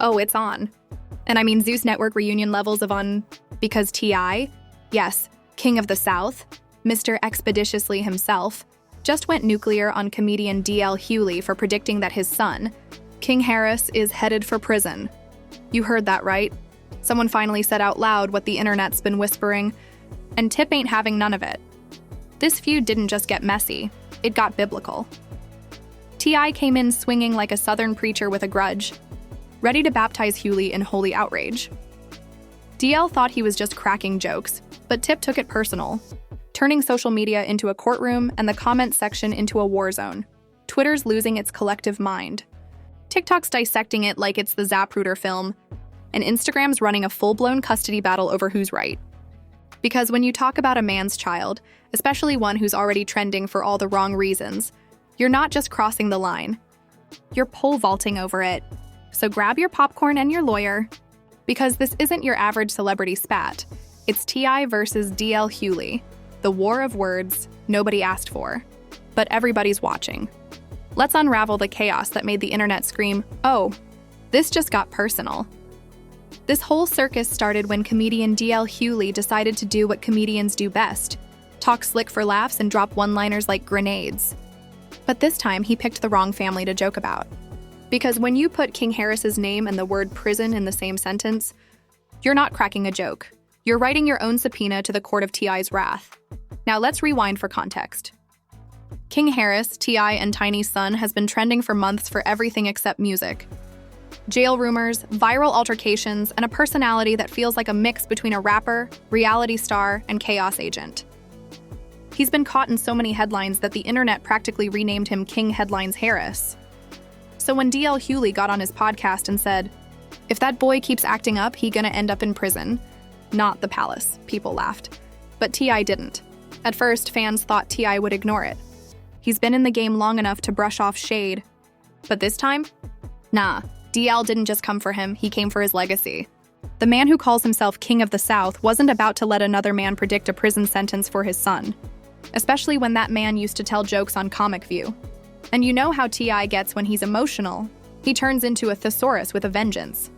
oh, it's on. And I mean Zeus Network reunion levels of on because T.I., yes, King of the South, Mr. Expeditiously himself, just went nuclear on comedian D.L. Hughley for predicting that his son, King Harris, is headed for prison. You heard that right. Someone finally said out loud what the internet's been whispering, and Tip ain't having none of it. This feud didn't just get messy, it got biblical. T.I. came in swinging like a southern preacher with a grudge, ready to baptize Hughley in holy outrage. DL thought he was just cracking jokes, but Tip took it personal, turning social media into a courtroom and the comments section into a war zone. Twitter's losing its collective mind. TikTok's dissecting it like it's the Zapruder film, and Instagram's running a full-blown custody battle over who's right. Because when you talk about a man's child, especially one who's already trending for all the wrong reasons, you're not just crossing the line. You're pole vaulting over it. So grab your popcorn and your lawyer, because this isn't your average celebrity spat. It's T.I. versus D.L. Hughley, the war of words nobody asked for, but everybody's watching. Let's unravel the chaos that made the internet scream, "Oh, this just got personal." This whole circus started when comedian D.L. Hughley decided to do what comedians do best, talk slick for laughs and drop one-liners like grenades. But this time, he picked the wrong family to joke about. Because when you put King Harris's name and the word prison in the same sentence, you're not cracking a joke. You're writing your own subpoena to the court of T.I.'s wrath. Now let's rewind for context. King Harris, T.I. and Tiny's son, has been trending for months for everything except music. Jail rumors, viral altercations, and a personality that feels like a mix between a rapper, reality star, and chaos agent. He's been caught in so many headlines that the internet practically renamed him King Headlines Harris. So when D.L. Hughley got on his podcast and said, "If that boy keeps acting up, he gonna end up in prison," not the palace, people laughed. But T.I. didn't. At first, fans thought T.I. would ignore it. He's been in the game long enough to brush off shade. But this time? Nah, D.L. didn't just come for him, he came for his legacy. The man who calls himself King of the South wasn't about to let another man predict a prison sentence for his son, especially when that man used to tell jokes on Comic View. And you know how T.I. gets when he's emotional. He turns into a thesaurus with a vengeance.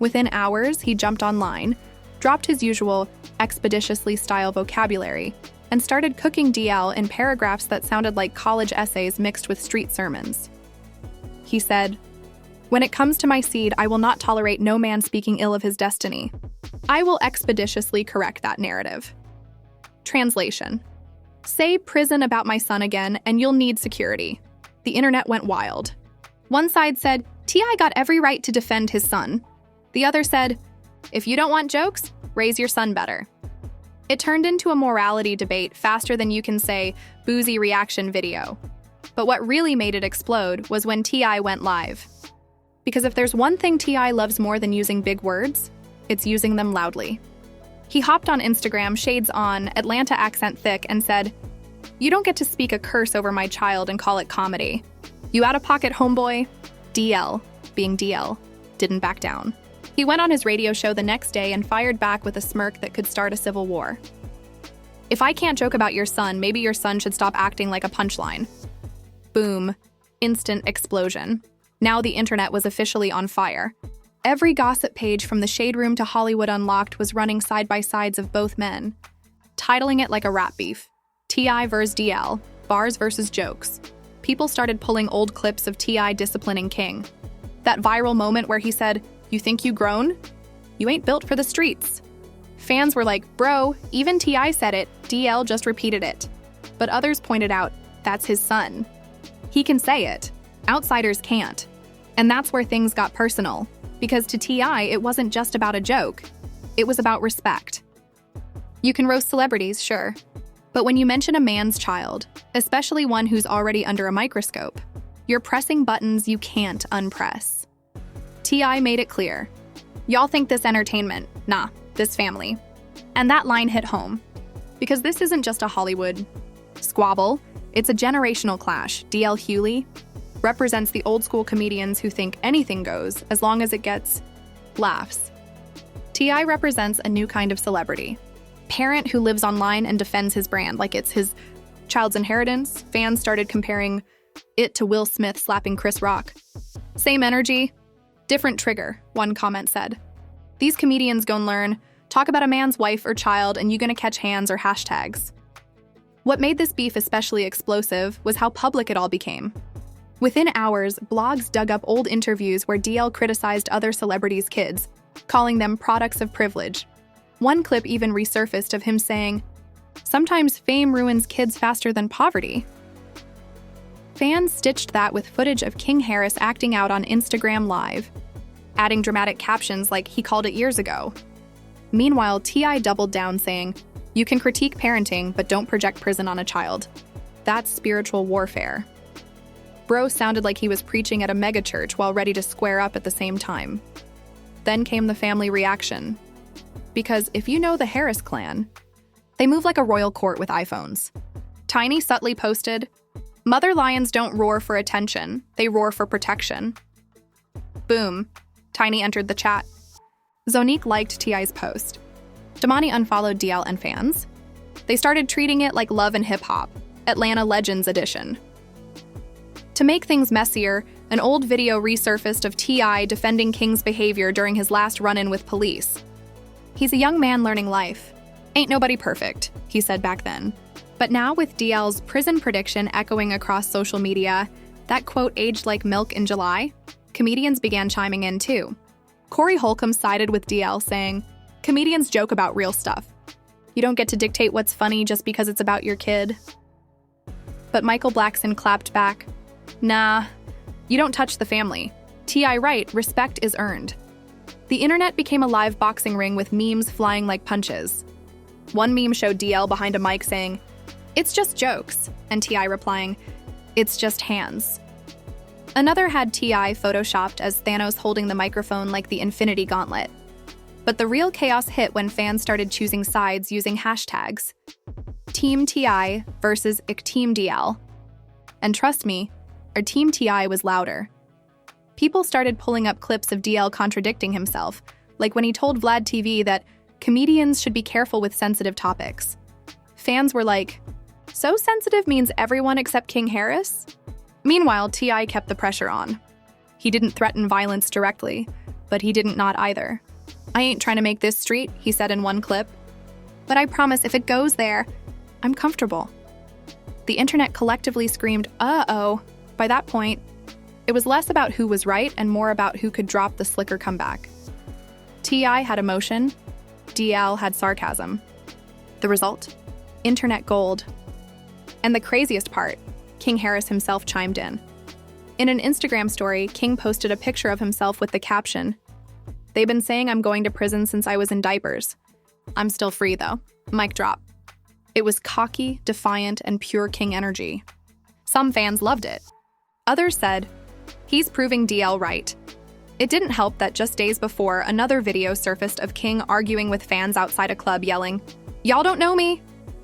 Within hours, he jumped online, dropped his usual expeditiously style vocabulary, and started cooking DL in paragraphs that sounded like college essays mixed with street sermons. He said, "When it comes to my seed, I will not tolerate no man speaking ill of his destiny. I will expeditiously correct that narrative." Translation: say prison about my son again and you'll need security. The internet went wild. One side said, T.I. got every right to defend his son. The other said, if you don't want jokes, raise your son better. It turned into a morality debate faster than you can say boozy reaction video. But what really made it explode was when T.I. went live. Because if there's one thing T.I. loves more than using big words, it's using them loudly. He hopped on Instagram, shades on, Atlanta accent thick, and said, "You don't get to speak a curse over my child and call it comedy. You out-of-pocket homeboy?" DL, being DL, didn't back down. He went on his radio show the next day and fired back with a smirk that could start a civil war. "If I can't joke about your son, maybe your son should stop acting like a punchline." Boom. Instant explosion. Now the internet was officially on fire. Every gossip page from the Shade Room to Hollywood Unlocked was running side-by-sides of both men, titling it like a rap beef. T.I. vs. DL, bars versus jokes. People started pulling old clips of T.I. disciplining King. That viral moment where he said, "You think you grown? You ain't built for the streets." Fans were like, "Bro, even T.I. said it, DL just repeated it." But others pointed out, that's his son. He can say it. Outsiders can't. And that's where things got personal. Because to T.I., it wasn't just about a joke. It was about respect. You can roast celebrities, sure. But when you mention a man's child, especially one who's already under a microscope, you're pressing buttons you can't unpress. T.I. made it clear. Y'all think this entertainment. Nah, this family. And that line hit home. Because this isn't just a Hollywood squabble, it's a generational clash. D.L. Hughley represents the old-school comedians who think anything goes as long as it gets laughs. T.I. represents a new kind of celebrity. Parent who lives online and defends his brand like it's his child's inheritance. Fans started comparing it to Will Smith slapping Chris Rock. Same energy, Different trigger, one comment said. These comedians gon' learn, talk about a man's wife or child and you gonna catch hands or hashtags. What made this beef especially explosive was how public it all became. Within hours, blogs dug up old interviews where DL criticized other celebrities' kids, calling them products of privilege. One clip even resurfaced of him saying, "Sometimes fame ruins kids faster than poverty." Fans stitched that with footage of King Harris acting out on Instagram Live, adding dramatic captions like he called it years ago. Meanwhile, T.I. doubled down saying, "You can critique parenting, but don't project prison on a child. That's spiritual warfare." Bro sounded like he was preaching at a megachurch while ready to square up at the same time. Then came the family reaction. Because if you know the Harris clan, they move like a royal court with iPhones. Tiny subtly posted, "Mother lions don't roar for attention, they roar for protection." Boom. Tiny entered the chat. Zonique liked T.I.'s post. Damani unfollowed DL and fans. They started treating it like Love and Hip Hop, Atlanta Legends edition. To make things messier, an old video resurfaced of T.I. defending King's behavior during his last run-in with police. "He's a young man learning life. Ain't nobody perfect," he said back then. But now with DL's prison prediction echoing across social media, that quote aged like milk in July, comedians began chiming in too. Corey Holcomb sided with DL saying, "Comedians joke about real stuff. You don't get to dictate what's funny just because it's about your kid." But Michael Blackson clapped back, "Nah, you don't touch the family. T.I. right, respect is earned." The internet became a live boxing ring with memes flying like punches. One meme showed DL behind a mic saying, "It's just jokes," and T.I. replying, "It's just hands." Another had T.I. photoshopped as Thanos holding the microphone like the Infinity Gauntlet. But the real chaos hit when fans started choosing sides using hashtags. Team T.I. versus Team DL. And trust me, our Team T.I. was louder. People started pulling up clips of DL contradicting himself, like when he told Vlad TV that comedians should be careful with sensitive topics. Fans were like, "So sensitive means everyone except King Harris?" Meanwhile, T.I. kept the pressure on. He didn't threaten violence directly, but he didn't nod either. "I ain't trying to make this street," he said in one clip. "But I promise if it goes there, I'm comfortable." The internet collectively screamed, "Uh-oh." By that point, it was less about who was right and more about who could drop the slicker comeback. T.I. had emotion, DL had sarcasm. The result? Internet gold. And the craziest part, King Harris himself chimed in. In an Instagram story, King posted a picture of himself with the caption, "They've been saying I'm going to prison since I was in diapers. I'm still free though." Mic drop. It was cocky, defiant, and pure King energy. Some fans loved it. Others said, "He's proving DL right." It didn't help that just days before, another video surfaced of King arguing with fans outside a club yelling, "Y'all don't know me!"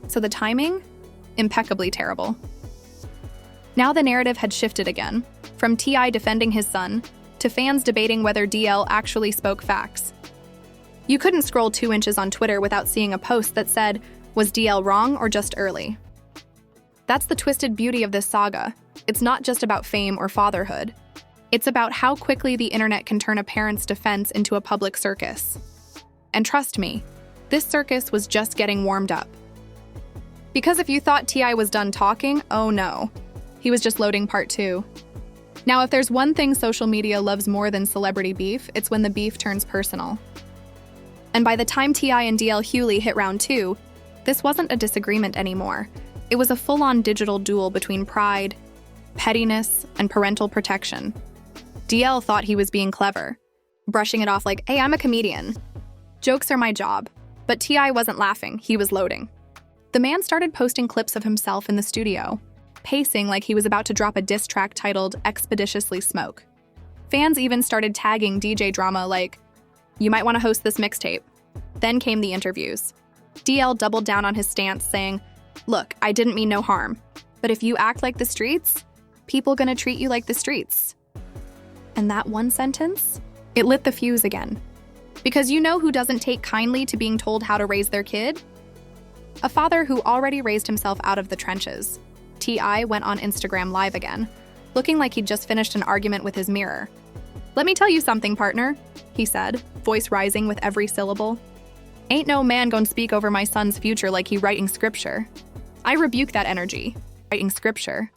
So the timing? Impeccably terrible. Now the narrative had shifted again, from T.I. defending his son, to fans debating whether DL actually spoke facts. You couldn't scroll 2 inches on Twitter without seeing a post that said, "Was DL wrong or just early?" That's the twisted beauty of this saga. It's not just about fame or fatherhood. It's about how quickly the internet can turn a parent's defense into a public circus. And trust me, this circus was just getting warmed up. Because if you thought T.I. was done talking, oh no. He was just loading part 2. Now, if there's one thing social media loves more than celebrity beef, it's when the beef turns personal. And by the time T.I. and DL Hughley hit round 2, this wasn't a disagreement anymore. It was a full-on digital duel between pride, pettiness, and parental protection. DL thought he was being clever, brushing it off like, "Hey, I'm a comedian. Jokes are my job." But T.I. wasn't laughing, he was loading. The man started posting clips of himself in the studio, pacing like he was about to drop a diss track titled Expeditiously Smoke. Fans even started tagging DJ Drama like, "You might want to host this mixtape." Then came the interviews. DL doubled down on his stance, saying, "Look, I didn't mean no harm, but if you act like the streets, people gonna treat you like the streets." And that one sentence, it lit the fuse again. Because you know who doesn't take kindly to being told how to raise their kid? A father who already raised himself out of the trenches. T.I. went on Instagram Live again, looking like he'd just finished an argument with his mirror. "Let me tell you something, partner," he said, voice rising with every syllable. "Ain't no man gonna speak over my son's future like he writing scripture. I rebuke that energy. Writing scripture.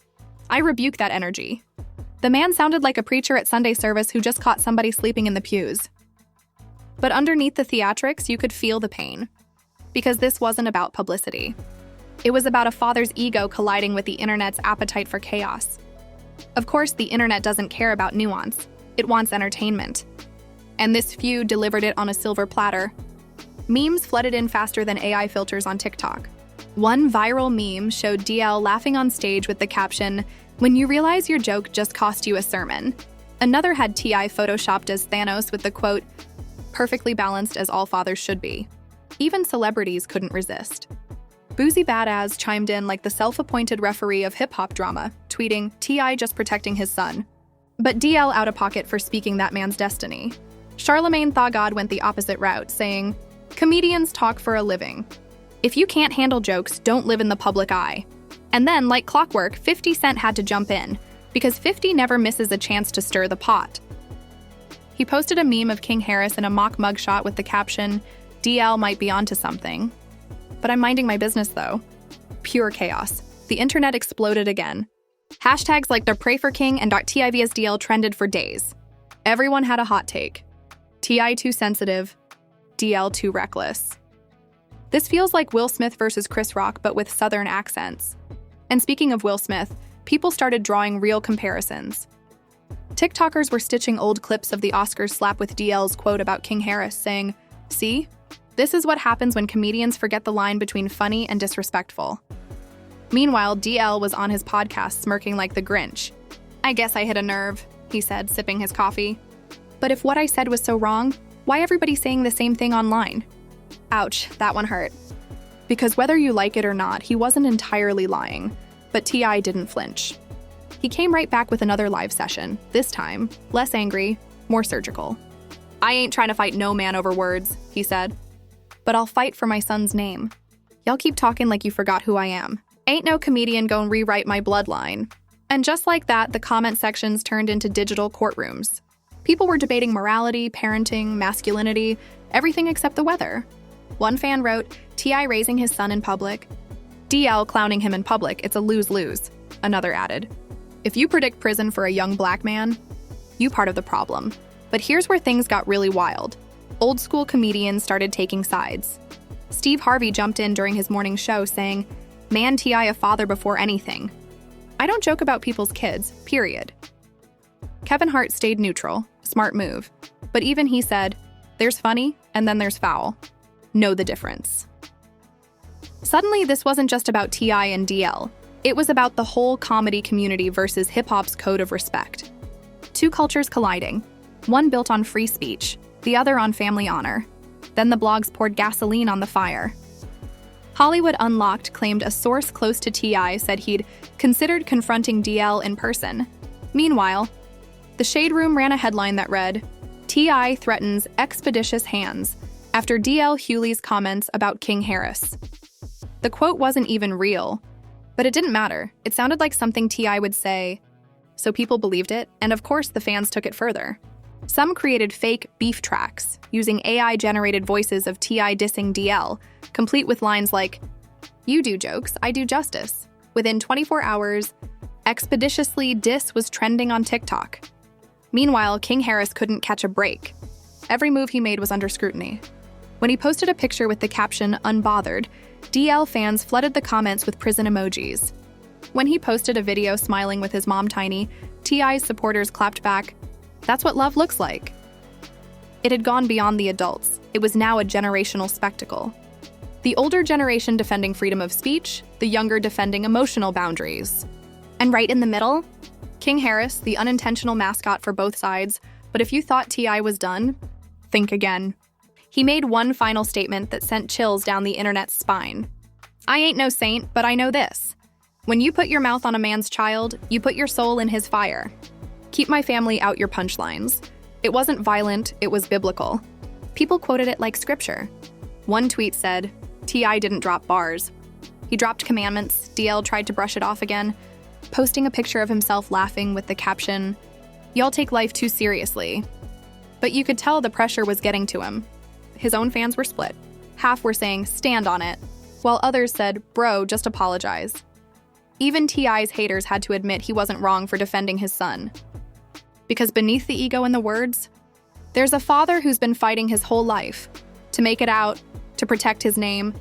I rebuke that energy." The man sounded like a preacher at Sunday service who just caught somebody sleeping in the pews. But underneath the theatrics, you could feel the pain. Because this wasn't about publicity. It was about a father's ego colliding with the internet's appetite for chaos. Of course, the internet doesn't care about nuance. It wants entertainment. And this feud delivered it on a silver platter. Memes flooded in faster than AI filters on TikTok. One viral meme showed DL laughing on stage with the caption, "When you realize your joke just cost you a sermon." Another had TI photoshopped as Thanos with the quote, "Perfectly balanced as all fathers should be." Even celebrities couldn't resist. Boozy Badass chimed in like the self-appointed referee of hip-hop drama, tweeting, "TI just protecting his son." But DL out of pocket for speaking that man's destiny. Charlemagne Thagod went the opposite route, saying, "Comedians talk for a living. If you can't handle jokes, don't live in the public eye." And then, like clockwork, 50 Cent had to jump in, because 50 never misses a chance to stir the pot. He posted a meme of King Harris in a mock mugshot with the caption, "DL might be onto something. But I'm minding my business, though." Pure chaos. The internet exploded again. Hashtags like the Pray for King and .tivsdl trended for days. Everyone had a hot take. TI too sensitive, DL too reckless. This feels like Will Smith versus Chris Rock, but with Southern accents. And speaking of Will Smith, people started drawing real comparisons. TikTokers were stitching old clips of the Oscars slap with DL's quote about King Harris, saying, "See? This is what happens when comedians forget the line between funny and disrespectful." Meanwhile, DL was on his podcast smirking like the Grinch. "I guess I hit a nerve," he said, sipping his coffee. "But if what I said was so wrong, why everybody saying the same thing online?" Ouch, that one hurt. Because whether you like it or not, he wasn't entirely lying, but TI didn't flinch. He came right back with another live session, this time, less angry, more surgical. "I ain't trying to fight no man over words," he said. "But I'll fight for my son's name. Y'all keep talking like you forgot who I am. Ain't no comedian gon' rewrite my bloodline." And just like that, the comment sections turned into digital courtrooms. People were debating morality, parenting, masculinity, everything except the weather. One fan wrote, "TI raising his son in public. DL clowning him in public, it's a lose-lose." Another added, "If you predict prison for a young black man, you part of the problem." But here's where things got really wild. Old school comedians started taking sides. Steve Harvey jumped in during his morning show saying, "Man TI a father before anything. I don't joke about people's kids, period." Kevin Hart stayed neutral, smart move. But even he said, "There's funny, and then there's foul. Know the difference." Suddenly, this wasn't just about TI and DL. It was about the whole comedy community versus hip-hop's code of respect. Two cultures colliding, one built on free speech, the other on family honor. Then the blogs poured gasoline on the fire. Hollywood Unlocked claimed a source close to TI said he'd considered confronting DL in person. Meanwhile, the Shade Room ran a headline that read, "TI threatens expeditious hands after DL Hughley's comments about King Harris." The quote wasn't even real, but it didn't matter. It sounded like something TI would say, so people believed it, and of course the fans took it further. Some created fake beef tracks, using AI-generated voices of TI dissing DL, complete with lines like, "You do jokes, I do justice." Within 24 hours, expeditiously diss was trending on TikTok. Meanwhile, King Harris couldn't catch a break. Every move he made was under scrutiny. When he posted a picture with the caption, "Unbothered," DL fans flooded the comments with prison emojis. When he posted a video smiling with his mom Tiny, TI's supporters clapped back, "That's what love looks like." It had gone beyond the adults. It was now a generational spectacle. The older generation defending freedom of speech, the younger defending emotional boundaries. And right in the middle, King Harris, the unintentional mascot for both sides, but if you thought TI was done, think again. He made one final statement that sent chills down the internet's spine. "I ain't no saint, but I know this. When you put your mouth on a man's child, you put your soul in his fire. Keep my family out your punchlines." It wasn't violent, it was biblical. People quoted it like scripture. One tweet said, "TI didn't drop bars. He dropped commandments." DL tried to brush it off again, posting a picture of himself laughing with the caption, Y'all take life too seriously. But you could tell the pressure was getting to him. His own fans were split. Half were saying, stand on it, while others said, bro, just apologize. Even T.I.'s haters had to admit he wasn't wrong for defending his son. Because beneath the ego and the words, there's a father who's been fighting his whole life to make it out, to protect his name,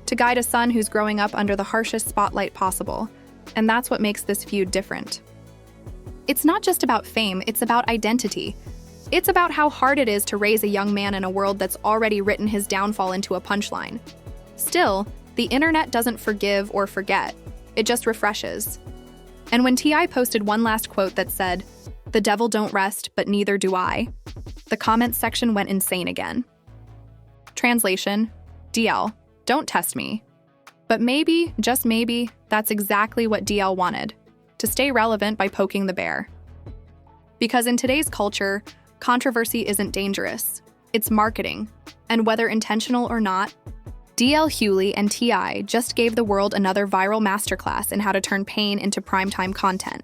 to guide a son who's growing up under the harshest spotlight possible. And that's what makes this feud different. It's not just about fame, it's about identity. It's about how hard it is to raise a young man in a world that's already written his downfall into a punchline. Still, the internet doesn't forgive or forget. It just refreshes. And when T.I. posted one last quote that said, "The devil don't rest, but neither do I," the comments section went insane again. Translation: DL, don't test me. But maybe, just maybe, that's exactly what DL wanted, to stay relevant by poking the bear. Because in today's culture, controversy isn't dangerous, it's marketing. And whether intentional or not, DL Hughley and T.I. just gave the world another viral masterclass in how to turn pain into primetime content.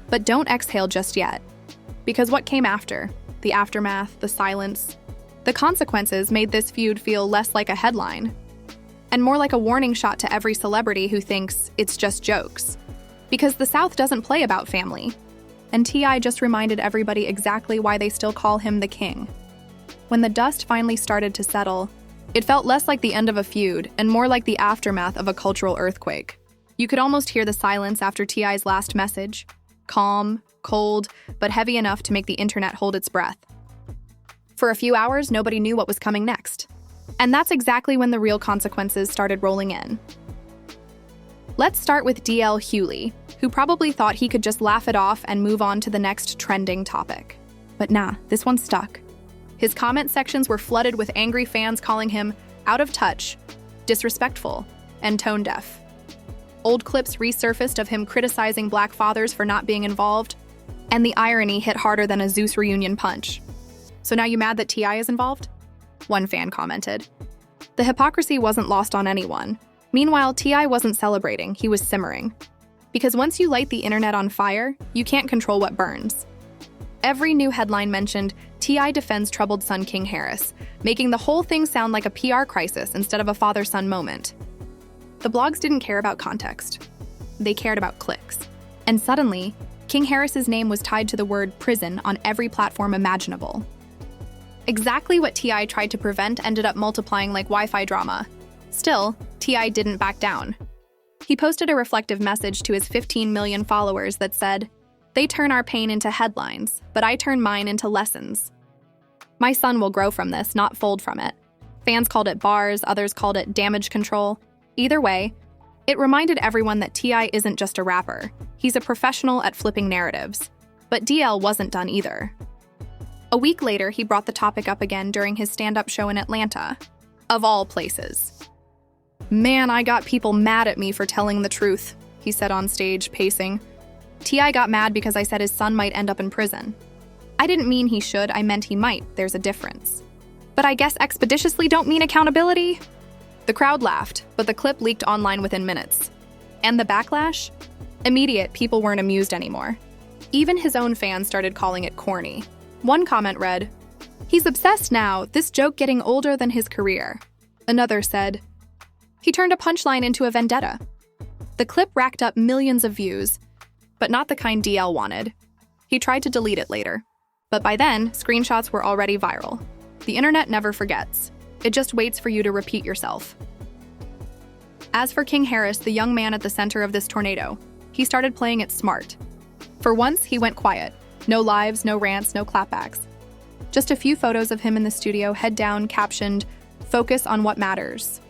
But don't exhale just yet. Because what came after, the aftermath, the silence, the consequences made this feud feel less like a headline, and more like a warning shot to every celebrity who thinks it's just jokes. Because the South doesn't play about family. And T.I. just reminded everybody exactly why they still call him the king. When the dust finally started to settle, it felt less like the end of a feud and more like the aftermath of a cultural earthquake. You could almost hear the silence after T.I.'s last message. Calm, cold, but heavy enough to make the internet hold its breath. For a few hours, nobody knew what was coming next. And that's exactly when the real consequences started rolling in. Let's start with DL Hughley, who probably thought he could just laugh it off and move on to the next trending topic. But nah, this one stuck. His comment sections were flooded with angry fans calling him out of touch, disrespectful, and tone deaf. Old clips resurfaced of him criticizing Black fathers for not being involved, and the irony hit harder than a Zeus reunion punch. So now you mad that T.I. is involved? One fan commented. The hypocrisy wasn't lost on anyone. Meanwhile, T.I. wasn't celebrating, he was simmering. Because once you light the internet on fire, you can't control what burns. Every new headline mentioned T.I. defends troubled son King Harris, making the whole thing sound like a PR crisis instead of a father-son moment. The blogs didn't care about context. They cared about clicks. And suddenly, King Harris's name was tied to the word prison on every platform imaginable. Exactly what T.I. tried to prevent ended up multiplying like Wi-Fi drama. Still, T.I. didn't back down. He posted a reflective message to his 15 million followers that said, "They turn our pain into headlines, but I turn mine into lessons. My son will grow from this, not fold from it." Fans called it bars, others called it damage control. Either way, it reminded everyone that T.I. isn't just a rapper. He's a professional at flipping narratives. But DL wasn't done either. A week later, he brought the topic up again during his stand-up show in Atlanta. Of all places. "Man, I got people mad at me for telling the truth," he said on stage, pacing. "T.I. got mad because I said his son might end up in prison. I didn't mean he should, I meant he might. There's a difference. But I guess expeditiously don't mean accountability?" The crowd laughed, but the clip leaked online within minutes. And the backlash? Immediate, people weren't amused anymore. Even his own fans started calling it corny. One comment read, "He's obsessed now, this joke getting older than his career." Another said, "He turned a punchline into a vendetta." The clip racked up millions of views, but not the kind DL wanted. He tried to delete it later. But by then, screenshots were already viral. The internet never forgets. It just waits for you to repeat yourself. As for King Harris, the young man at the center of this tornado, he started playing it smart. For once, he went quiet. No lives, no rants, no clapbacks. Just a few photos of him in the studio, head down, captioned, "Focus on what matters."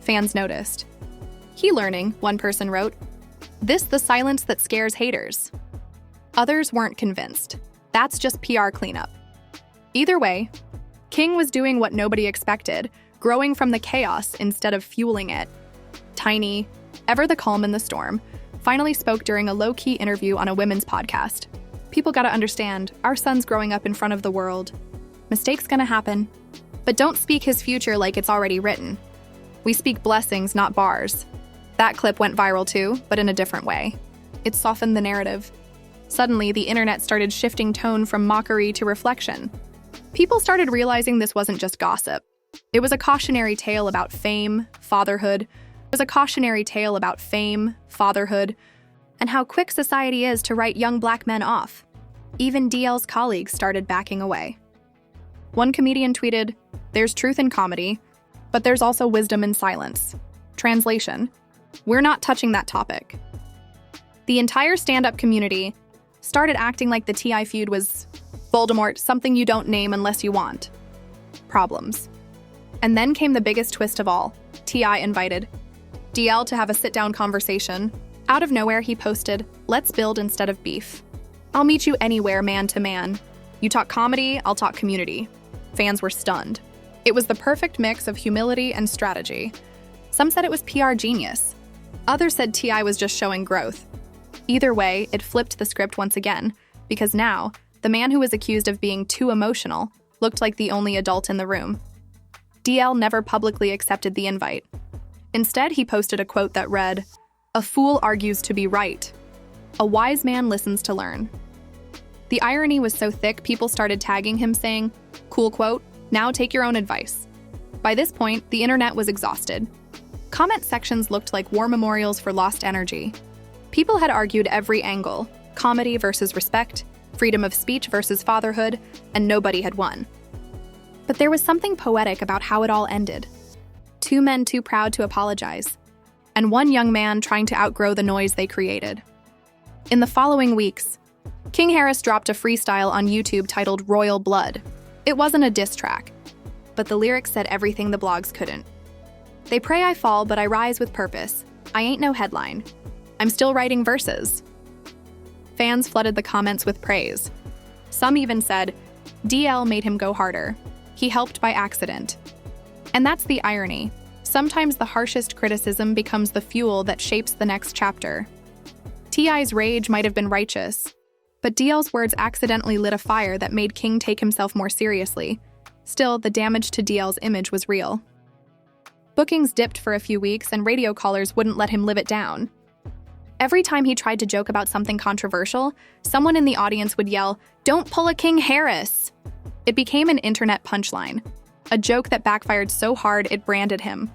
Fans noticed. "He learning," one person wrote. "This the silence that scares haters." Others weren't convinced. That's just PR cleanup. Either way, King was doing what nobody expected, growing from the chaos instead of fueling it. Tiny, ever the calm in the storm, finally spoke during a low-key interview on a women's podcast. "People gotta understand, our son's growing up in front of the world. Mistakes gonna happen. But don't speak his future like it's already written. We speak blessings, not bars." That clip went viral too, but in a different way. It softened the narrative. Suddenly, the internet started shifting tone from mockery to reflection. People started realizing this wasn't just gossip. It was a cautionary tale about fame, fatherhood. And how quick society is to write young black men off. Even DL's colleagues started backing away. One comedian tweeted, "There's truth in comedy, but there's also wisdom in silence." Translation: we're not touching that topic. The entire stand-up community started acting like the T.I. feud was Voldemort, something you don't name unless you want. Problems. And then came the biggest twist of all. T.I. invited DL to have a sit-down conversation. Out of nowhere, he posted, "Let's build instead of beef. I'll meet you anywhere, man to man. You talk comedy, I'll talk community." Fans were stunned. It was the perfect mix of humility and strategy. Some said it was PR genius. Others said T.I. was just showing growth. Either way, it flipped the script once again, because now, the man who was accused of being too emotional looked like the only adult in the room. DL never publicly accepted the invite. Instead, he posted a quote that read, "A fool argues to be right. A wise man listens to learn." The irony was so thick, people started tagging him saying, "Cool quote, now take your own advice." By this point, the internet was exhausted. Comment sections looked like war memorials for lost energy. People had argued every angle, comedy versus respect, freedom of speech versus fatherhood, and nobody had won. But there was something poetic about how it all ended. Two men too proud to apologize, and one young man trying to outgrow the noise they created. In the following weeks, King Harris dropped a freestyle on YouTube titled "Royal Blood." It wasn't a diss track, but the lyrics said everything the blogs couldn't. "They pray I fall, but I rise with purpose. I ain't no headline. I'm still writing verses." Fans flooded the comments with praise. Some even said, DL made him go harder. He helped by accident. And that's the irony. Sometimes the harshest criticism becomes the fuel that shapes the next chapter. T.I.'s rage might have been righteous, but DL's words accidentally lit a fire that made King take himself more seriously. Still, the damage to DL's image was real. Bookings dipped for a few weeks, and radio callers wouldn't let him live it down. Every time he tried to joke about something controversial, someone in the audience would yell, "Don't pull a King Harris!" It became an internet punchline, a joke that backfired so hard it branded him.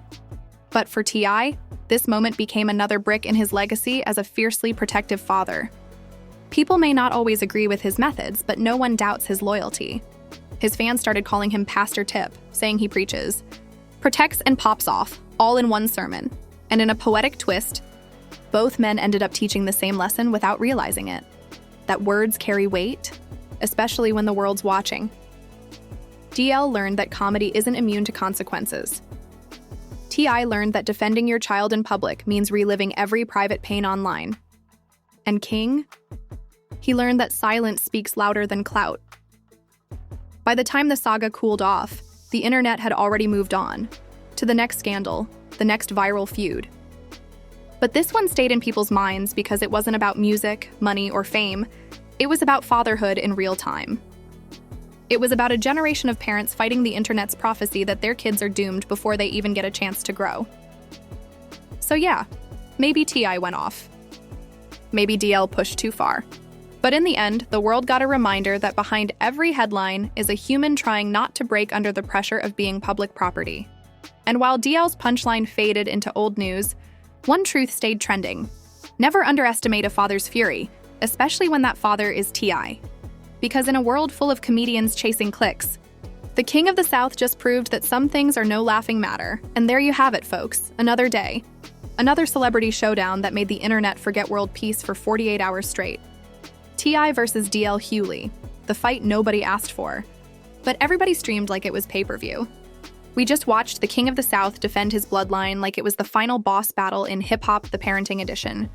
But for T.I., this moment became another brick in his legacy as a fiercely protective father. People may not always agree with his methods, but no one doubts his loyalty. His fans started calling him Pastor Tip, saying he preaches, protects and pops off, all in one sermon. And in a poetic twist, both men ended up teaching the same lesson without realizing it. That words carry weight, especially when the world's watching. DL learned that comedy isn't immune to consequences. T.I. learned that defending your child in public means reliving every private pain online. And King? He learned that silence speaks louder than clout. By the time the saga cooled off, the internet had already moved on to the next scandal, the next viral feud. But this one stayed in people's minds because it wasn't about music, money, or fame. It was about fatherhood in real time. It was about a generation of parents fighting the internet's prophecy that their kids are doomed before they even get a chance to grow. So yeah, maybe T.I. went off. Maybe DL pushed too far. But in the end, the world got a reminder that behind every headline is a human trying not to break under the pressure of being public property. And while DL's punchline faded into old news, one truth stayed trending. Never underestimate a father's fury, especially when that father is T.I. Because in a world full of comedians chasing clicks, the King of the South just proved that some things are no laughing matter. And there you have it, folks. Another day. Another celebrity showdown that made the internet forget world peace for 48 hours straight. T.I. versus DL Hughley, the fight nobody asked for. But everybody streamed like it was pay-per-view. We just watched the King of the South defend his bloodline like it was the final boss battle in Hip Hop: The Parenting Edition.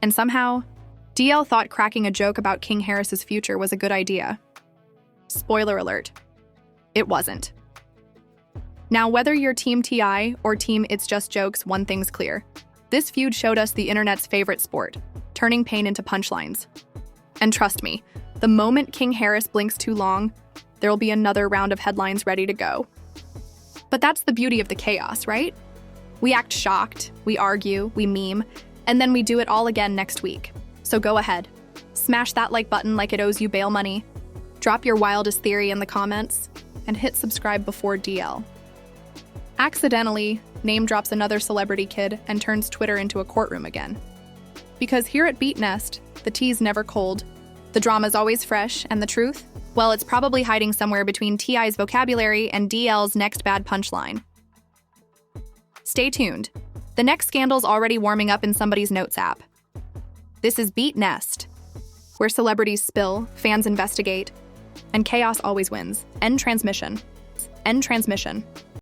And somehow, DL thought cracking a joke about King Harris's future was a good idea. Spoiler alert, it wasn't. Now, whether you're Team T.I. or Team It's Just Jokes, one thing's clear. This feud showed us the internet's favorite sport, turning pain into punchlines. And trust me, the moment King Harris blinks too long, there'll be another round of headlines ready to go. But that's the beauty of the chaos, right? We act shocked, we argue, we meme, and then we do it all again next week. So go ahead, Smash that like button like it owes you bail money. Drop your wildest theory in the comments, and hit subscribe before DL. Accidentally name drops another celebrity kid and turns Twitter into a courtroom again. Because here at Beat Nest, the tea's never cold, the drama's always fresh, and the truth? Well, it's probably hiding somewhere between T.I.'s vocabulary and DL's next bad punchline. Stay tuned. The next scandal's already warming up in somebody's notes app. This is Beat Nest, where celebrities spill, fans investigate, and chaos always wins. End transmission. End transmission.